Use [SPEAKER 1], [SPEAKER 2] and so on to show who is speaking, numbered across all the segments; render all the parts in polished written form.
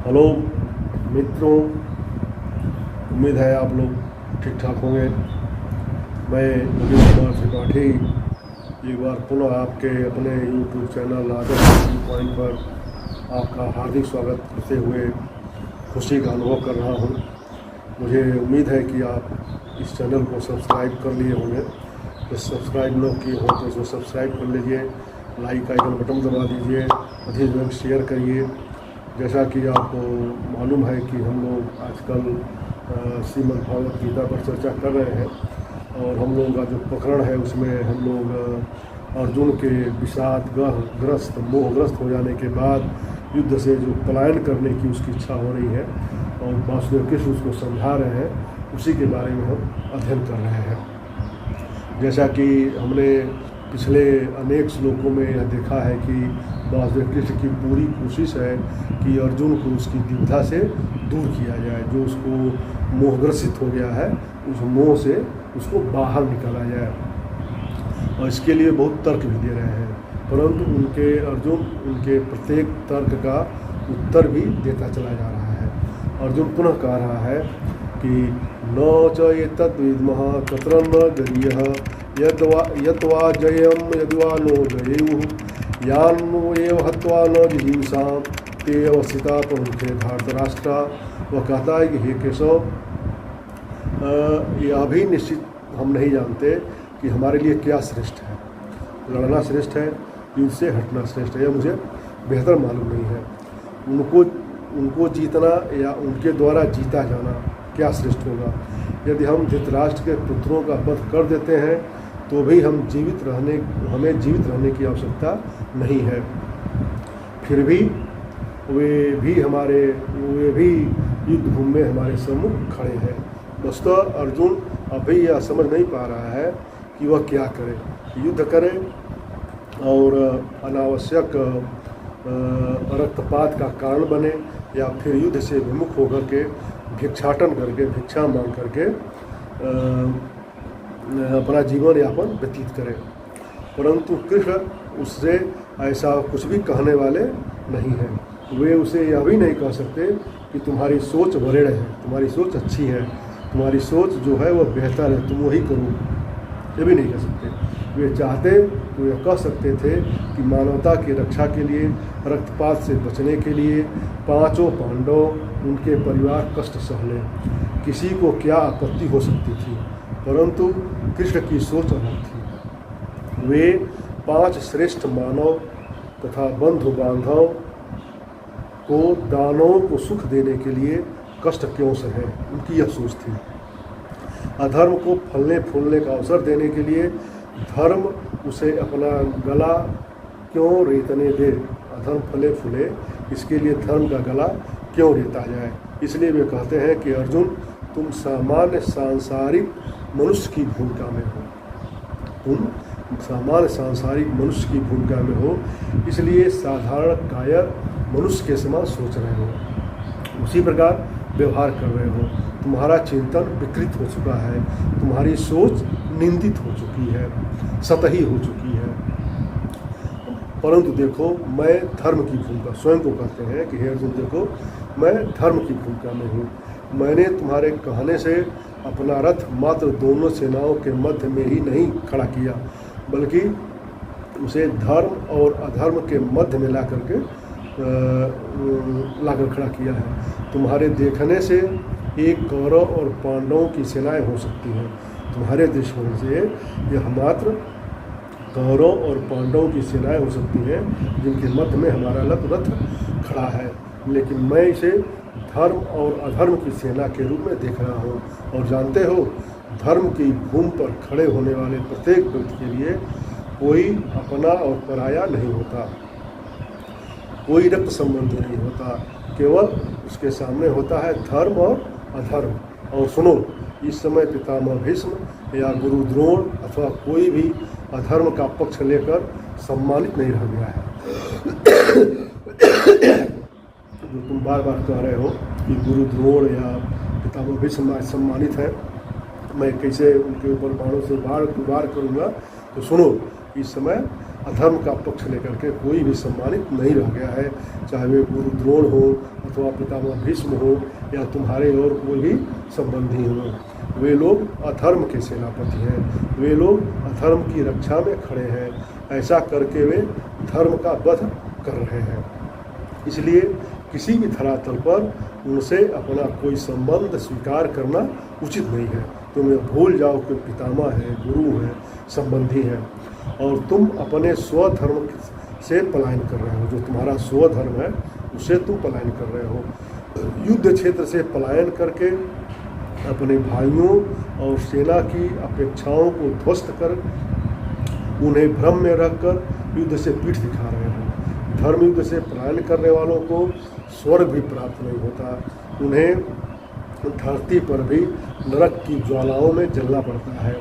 [SPEAKER 1] Hello मित्रों, उम्मीद है आप लोग ठीक ठाक होंगे। मैं योगेश कुमार त्रिपाठी एक बार पुनः आपके अपने यूट्यूब चैनल आदर्श पॉइंट पर आपका हार्दिक स्वागत करते हुए खुशी का अनुभव कर रहा हूँ। मुझे उम्मीद है कि आप इस चैनल को सब्सक्राइब कर लिए होंगे। जो सब्सक्राइब न किए हो तो इसको सब्सक्राइब कर लीजिए, लाइक आइकन बटन दबा दीजिए, अधिक से अधिक शेयर करिए। जैसा कि आपको मालूम है कि हम लोग आजकल श्रीमद् भागवत गीता पर चर्चा कर रहे हैं और हम लोगों का जो प्रकरण है उसमें हम लोग अर्जुन के विषादग्रस्त मोहग्रस्त हो जाने के बाद युद्ध से जो पलायन करने की उसकी इच्छा हो रही है और वासुदेव कृष्ण उसको समझा रहे हैं, उसी के बारे में हम अध्ययन कर रहे हैं। जैसा कि हमने पिछले अनेक श्लोकों में यह देखा है कि वासुदेव कृष्ण की पूरी कोशिश है कि अर्जुन को उसकी द्विधा से दूर किया जाए, जो उसको मोहग्रसित हो गया है उस मोह से उसको बाहर निकाला जाए। और इसके लिए बहुत तर्क भी दे रहे हैं, परंतु अर्जुन उनके प्रत्येक तर्क का उत्तर भी देता चला जा रहा है। अर्जुन पुनः कह रहा है कि न च एतद्विद्मः तत्र न गरीयः यद्वा जयं यद्वा नो जयेयुः यान्नो एव हत्वा न जिजीवसां ते अवस्थिता प्रमुखे धार्तराष्ट्रा। वह कहता है कि हे केशव, यह भी निश्चित हम नहीं जानते कि हमारे लिए क्या श्रेष्ठ है। लड़ना श्रेष्ठ है, युद्ध से हटना श्रेष्ठ है, यह मुझे बेहतर मालूम नहीं है। उनको जीतना या उनके द्वारा जीता जाना क्या श्रेष्ठ होगा। यदि हम धृतराष्ट्र के पुत्रों का वध कर देते हैं तो भी हमें जीवित रहने की आवश्यकता नहीं है। फिर भी वे भी युद्ध भूमि में हमारे सम्मुख खड़े हैं। वस्तुतः अर्जुन अभी यह समझ नहीं पा रहा है कि वह क्या करे, युद्ध करे और अनावश्यक रक्तपात का कारण बने या फिर युद्ध से विमुख होकर के भिक्षाटन करके भिक्षा मांग करके अपना जीवन यापन व्यतीत करें। परंतु कृष्ण उससे ऐसा कुछ भी कहने वाले नहीं हैं। वे उसे यह भी नहीं कह सकते कि तुम्हारी सोच वरेड़ है, तुम्हारी सोच अच्छी है, तुम्हारी सोच जो है वह बेहतर है, तुम वही करो, ये भी नहीं कह सकते। वे चाहते तो यह कह सकते थे कि मानवता की रक्षा के लिए, रक्तपात से बचने के लिए पांचों पांडव उनके परिवार कष्ट सह लें, किसी को क्या आपत्ति हो सकती थी। परंतु कृष्ण की सोच अलग थी। वे 5 श्रेष्ठ मानव तथा बंधु बांधव को दानवों को सुख देने के लिए कष्ट क्यों सहे, उनकी यह सोच थी। अधर्म को फलने फूलने का अवसर देने के लिए धर्म उसे अपना गला क्यों रेतने दे। अधर्म फले फूले, इसके लिए धर्म का गला क्यों रेता जाए। इसलिए वे कहते हैं कि अर्जुन, तुम सामान्य सांसारिक मनुष्य की भूमिका में हो, तुम सामान्य सांसारिक मनुष्य की भूमिका में हो, इसलिए साधारण कायर मनुष्य के समान सोच रहे हो, उसी प्रकार व्यवहार कर रहे हो। तुम्हारा चिंतन विकृत हो चुका है, तुम्हारी सोच निंदित हो चुकी है, सतही हो चुकी है। परंतु देखो, मैं धर्म की भूमिका, स्वयं को कहते हैं कि हे अर्जुन देखो, मैं धर्म की भूमिका में हूँ। मैंने तुम्हारे कहने से अपना रथ मात्र दोनों सेनाओं के मध्य में ही नहीं खड़ा किया, बल्कि उसे धर्म और अधर्म के मध्य में लाकर खड़ा किया है। तुम्हारे देखने से एक कौरव और पांडवों की सेनाएं हो सकती हैं, तुम्हारे दृष्टिकोण से यह मात्र कौरव और पांडवों की सेनाएं हो सकती हैं जिनके मध्य में हमारा रथ खड़ा है। लेकिन मैं इसे धर्म और अधर्म की सेना के रूप में देख रहा हूँ। और जानते हो, धर्म की भूमि पर खड़े होने वाले प्रत्येक व्यक्ति के लिए कोई अपना और पराया नहीं होता, कोई रक्त संबंधी नहीं होता, केवल उसके सामने होता है धर्म और अधर्म। और सुनो, इस समय पितामह भीष्म या गुरु द्रोण अथवा कोई भी अधर्म का पक्ष लेकर सम्मानित नहीं रह गया है। जो तुम बार बार कह रहे हो कि गुरु द्रोण या पितामह भीष्म सम्मानित है, मैं कैसे उनके ऊपर बाणों से वार करूँगा, तो सुनो, इस समय अधर्म का पक्ष लेकर के कोई भी सम्मानित नहीं रह गया है, चाहे वे गुरु द्रोण हो अथवा पितामह भीष्म हो या तुम्हारे और कोई भी संबंधी हो। वे लोग अधर्म के सेनापति हैं, वे लोग अधर्म की रक्षा में खड़े हैं। ऐसा करके वे धर्म का वध कर रहे हैं। इसलिए किसी भी धरातल पर उनसे अपना कोई संबंध स्वीकार करना उचित नहीं है। तुम्हें भूल जाओ कि पितामह है, गुरु है, संबंधी है, और तुम अपने स्वधर्म से पलायन कर रहे हो। जो तुम्हारा स्वधर्म है उससे तुम पलायन कर रहे हो। युद्ध क्षेत्र से पलायन करके अपने भाइयों और सेना की अपेक्षाओं को ध्वस्त कर उन्हें भ्रम में रखकर युद्ध से पीठ दिखा रहे हो। धर्म युद्ध से पलायन करने वालों को स्वर्ग भी प्राप्त नहीं होता, उन्हें धरती पर भी नरक की ज्वालाओं में जलना पड़ता है,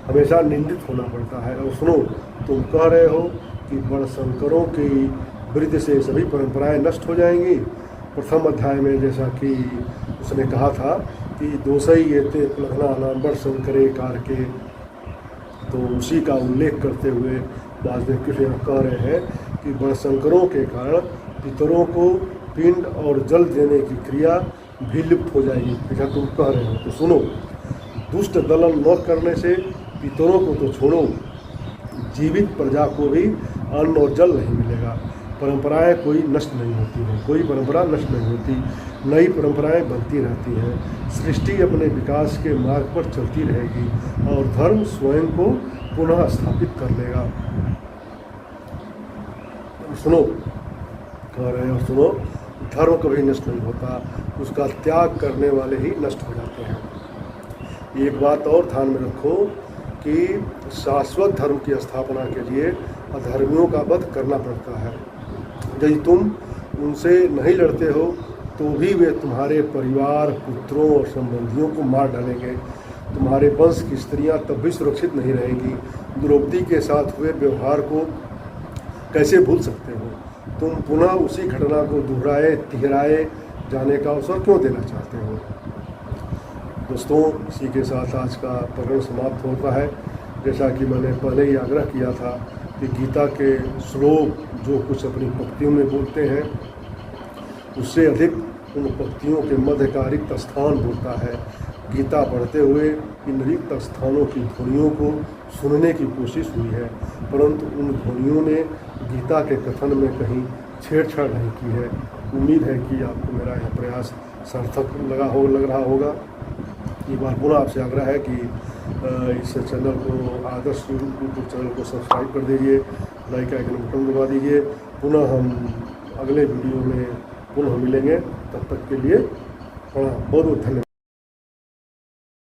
[SPEAKER 1] हमेशा निंदित होना पड़ता है। और सुनो, तुम कह रहे हो कि बड़शंकरों की वृद्धि से सभी परंपराएं नष्ट हो जाएंगी। प्रथम अध्याय में जैसा कि उसने कहा था कि दोषई ये ते प्लघना नाम बड़शंकरे कार के, तो उसी का उल्लेख करते हुए वासुदेव कृष्ण कह रहे हैं कि बड़शंकरों के कारण पितरों को पिंड और जल देने की क्रिया भी लुप्त हो जाएगी, जैसा तुम कह रहे हो। तो सुनो, दुष्ट दलन न करने से पितरों को तो छोड़ो, जीवित प्रजा को भी अन्न और जल नहीं मिलेगा। परंपराएं कोई नष्ट नहीं होती हैं, कोई परंपरा नष्ट नहीं होती, नई परंपराएं बनती रहती हैं। सृष्टि अपने विकास के मार्ग पर चलती रहेगी और धर्म स्वयं को पुनः स्थापित कर लेगा। सुनो, कह रहे हो, सुनो, धर्म कभी नष्ट नहीं होता, उसका त्याग करने वाले ही नष्ट हो जाते हैं। एक बात और ध्यान में रखो कि शाश्वत धर्म की स्थापना के लिए अधर्मियों का वध करना पड़ता है। यदि तुम उनसे नहीं लड़ते हो तो भी वे तुम्हारे परिवार, पुत्रों और संबंधियों को मार डालेंगे। तुम्हारे वंश की स्त्रियां तब भी सुरक्षित नहीं रहेंगी। द्रौपदी के साथ हुए व्यवहार को कैसे भूल सकते हो? तुम पुनः उसी घटना को दोहराए तिहराए जाने का अवसर क्यों देना चाहते हो? दोस्तों, इसी के साथ आज का प्रकरण समाप्त होता है। जैसा कि मैंने पहले ही आग्रह किया था कि गीता के श्लोक जो कुछ अपनी पंक्तियों में बोलते हैं, उससे अधिक उन पंक्तियों के मध्य का रिक्त स्थान बोलता है। गीता पढ़ते हुए इन रिक्त स्थानों की ध्वनियों को सुनने की कोशिश हुई है, परंतु उन ध्वनियों ने गीता के कथन में कहीं छेड़छाड़ नहीं की है। उम्मीद है कि आपको मेरा यह प्रयास सार्थक लग रहा होगा। एक बार पुनः आपसे आग्रह है कि इस चैनल को, आदर्श यूट्यूब चैनल को सब्सक्राइब कर दीजिए, लाइक आइकन बटन दबा दीजिए। पुनः हम अगले वीडियो में पुनः मिलेंगे, तब तक के लिए बहुत बहुत धन्यवाद।